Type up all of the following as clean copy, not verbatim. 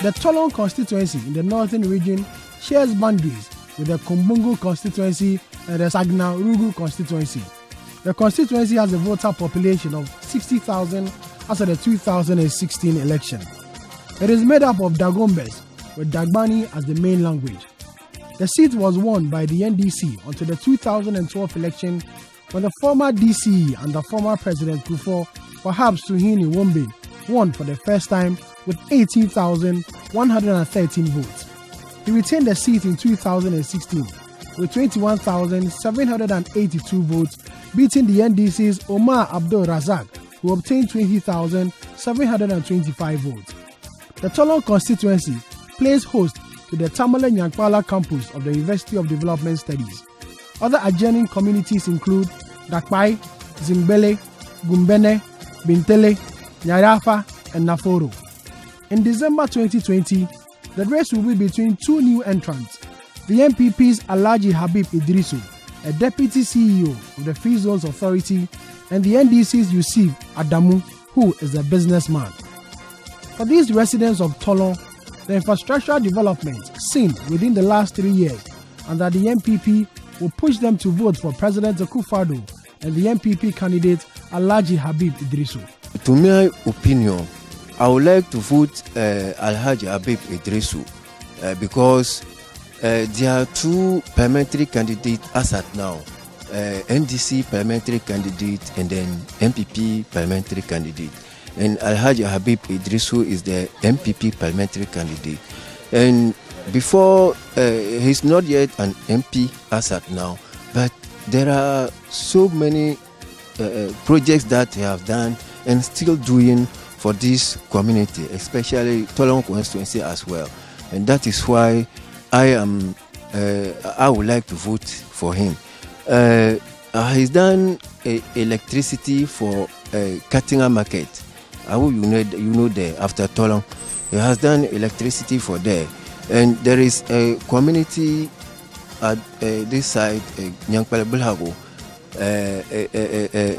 The Tolon constituency in the northern region shares boundaries with the Kumbungu constituency and the Sagna Rugu constituency. The constituency has a voter population of 60,000 as of the 2016 election. It is made up of Dagombes, with Dagbani as the main language. The seat was won by the NDC until the 2012 election, when the former DCE and the former President Kufuor, perhaps Suhini Wombe, won for the first time with 18,113 votes. He retained the seat in 2016 with 21,782 votes, beating the NDC's Omar Abdul Razak, who obtained 20,725 votes. The Tolon constituency plays host to the Tamale Nyankpala campus of the University of Development Studies. Other adjoining communities include Dakpai, Zimbele, Gumbene, Bintele, Nyarafa, and Naforo. In December 2020, the race will be between two new entrants, the MPP's Alhaji Habib Idrisu, a deputy CEO of the Free Zones Authority, and the NDC's Yusuf Adamu, who is a businessman. For these residents of Tolon, the infrastructural development seen within the last 3 years under the MPP will push them to vote for President Akufo-Addo and the MPP candidate Alhaji Habib Idrisu. To my opinion, I would like to vote Alhaji Habib Idrisu because there are two parliamentary candidates as at now, NDC parliamentary candidate and then MPP parliamentary candidate. And Alhaji Habib Idrisu is the MPP parliamentary candidate. And before, he's not yet an MP as at now, but there are so many projects that he have done and still doing for this community, especially Tolon constituency as well. And that is why I would like to vote for him. He's done electricity for Katinga Market. You know there after Tolon. He has done electricity for there. And there is a community at this side, Nyankpala Bulhago.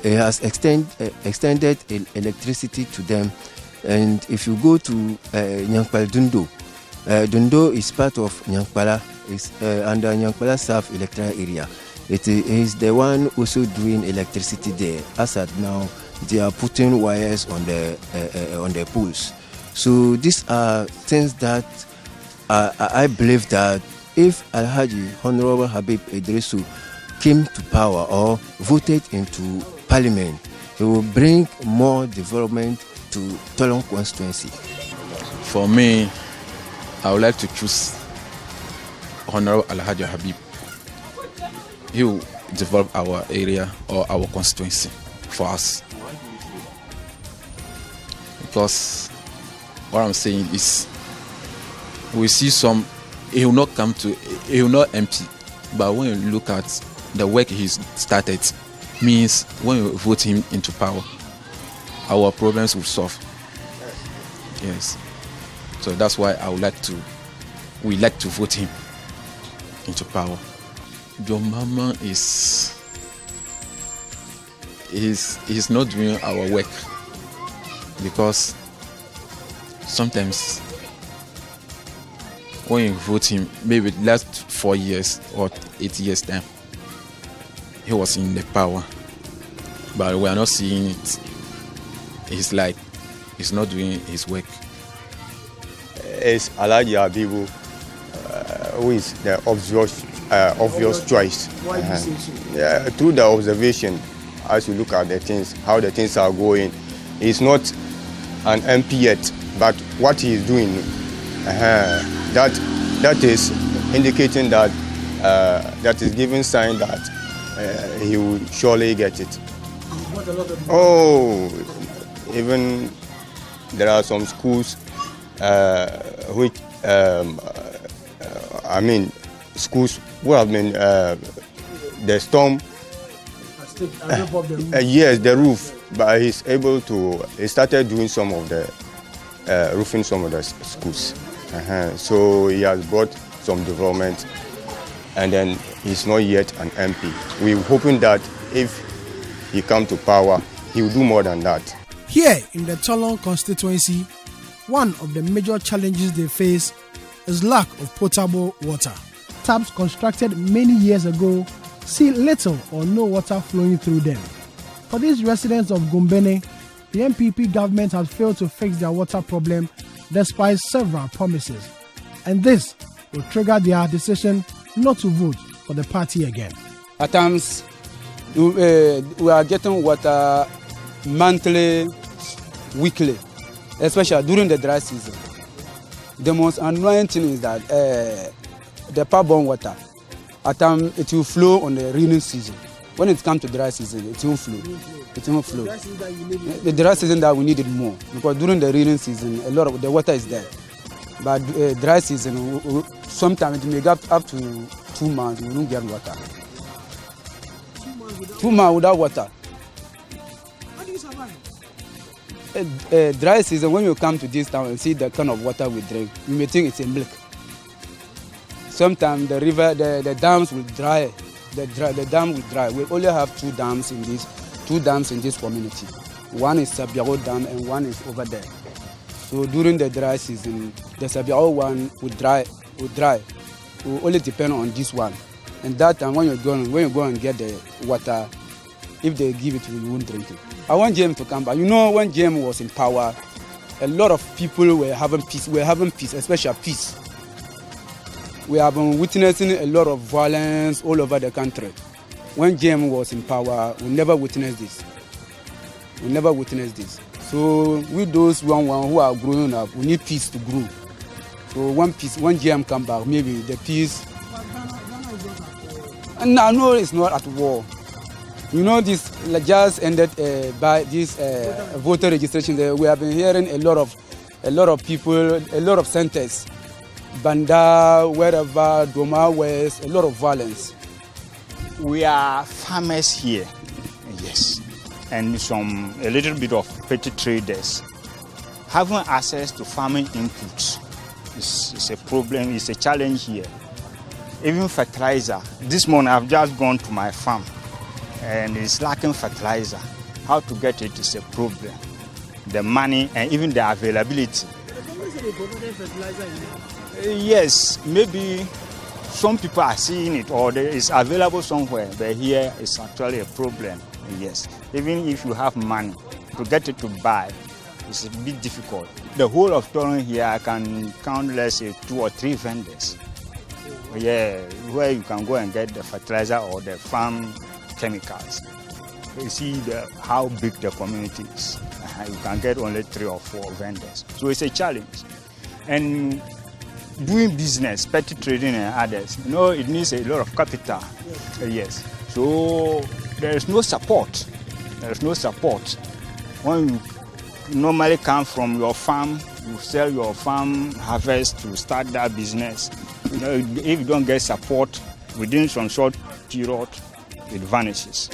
He has extended electricity to them. And if you go to Nyankpala Dundo, Dundo is part of Nyankpala, is under Nyankpala South electoral area. It is the one also doing electricity there. As at now, they are putting wires on the poles. So these are things that I believe that if Alhaji Honorable Habib Idrisu came to power or voted into parliament, he will bring more development to Tolon constituency. For me, I would like to choose Honorable Alhaji Habib. He will develop our area or our constituency for us. Because what I'm saying is, we see some, he will not empty, but when you look at the work he's started, means when you vote him into power, our problems will solve. Yes. So that's why we like to vote him into power. Your mama is not doing our work, because sometimes when you vote him, maybe last 4 years or 8 years time, he was in the power, but we are not seeing it. It's like he's not doing his work. It's Alhaji Habibu, who is the obvious choice. Why do you say so? Yeah, through the observation, as you look at the things, how the things are going, he's not an MP yet, but what he is doing, that is indicating that that is giving sign that he will surely get it. Oh, even there are some schools which schools who have been the storm. Yes, the roof, but he started doing some of the roofing some of the schools. So he has brought some development, and then he's not yet an MP. We're hoping that if he comes to power, he will do more than that. Here in the Tolon constituency, one of the major challenges they face is lack of potable water. Taps constructed many years ago see little or no water flowing through them. For these residents of Gumbene, the MPP government has failed to fix their water problem despite several promises, and this will trigger their decision not to vote for the party again. At times, we are getting water monthly, weekly, especially during the dry season. The most annoying thing is that the pipe-borne water, at times it will flow on the rainy season. When it comes to dry season, it won't flow. It won't flow. The dry season that we need it more, because during the rainy season, a lot of the water is there. But dry season, sometimes it may get up to 2 months, we don't get water. 2 months without water. How do you survive? Dry season, when you come to this town and see the kind of water we drink, you may think it's a milk. Sometimes the river, the dams will dry. The dam will dry. We only have two dams in this community. One is Sabiao Dam and one is over there. So during the dry season, the Sabiao one will dry. We only depend on this one. And that time when you go and get the water, if they give it to you, you won't drink it. I want JM to come back. You know, when JM was in power, a lot of people were having peace. Especially peace. We have been witnessing a lot of violence all over the country. When JM was in power, we never witnessed this. So with those one who are growing up, we need peace to grow. So when JM come back, maybe the peace. No, it's not at war. You know, this just ended by this voter registration. We have been hearing a lot of people, a lot of centers, Banda, wherever, Doma West, a lot of violence. We are farmers here, yes, and a little bit of petty traders. Having access to farming inputs is a problem, it's a challenge here. Even fertilizer. This morning I've just gone to my farm and it's lacking fertilizer. How to get it is a problem. The money and even the availability. Yes, maybe some people are seeing it or it's available somewhere, but here it's actually a problem. Yes, even if you have money to get it to buy, it's a bit difficult. The whole of Tolon here, I can count, let's say, 2 or 3 vendors. Yeah, where you can go and get the fertilizer or the farm chemicals. You see how big the community is. You can get only 3 or 4 vendors. So it's a challenge. And doing business, petty trading and others, you know, it needs a lot of capital. Yes. So there is no support. When you normally come from your farm, you sell your farm harvest to start that business. You know, if you don't get support within some short period, it vanishes.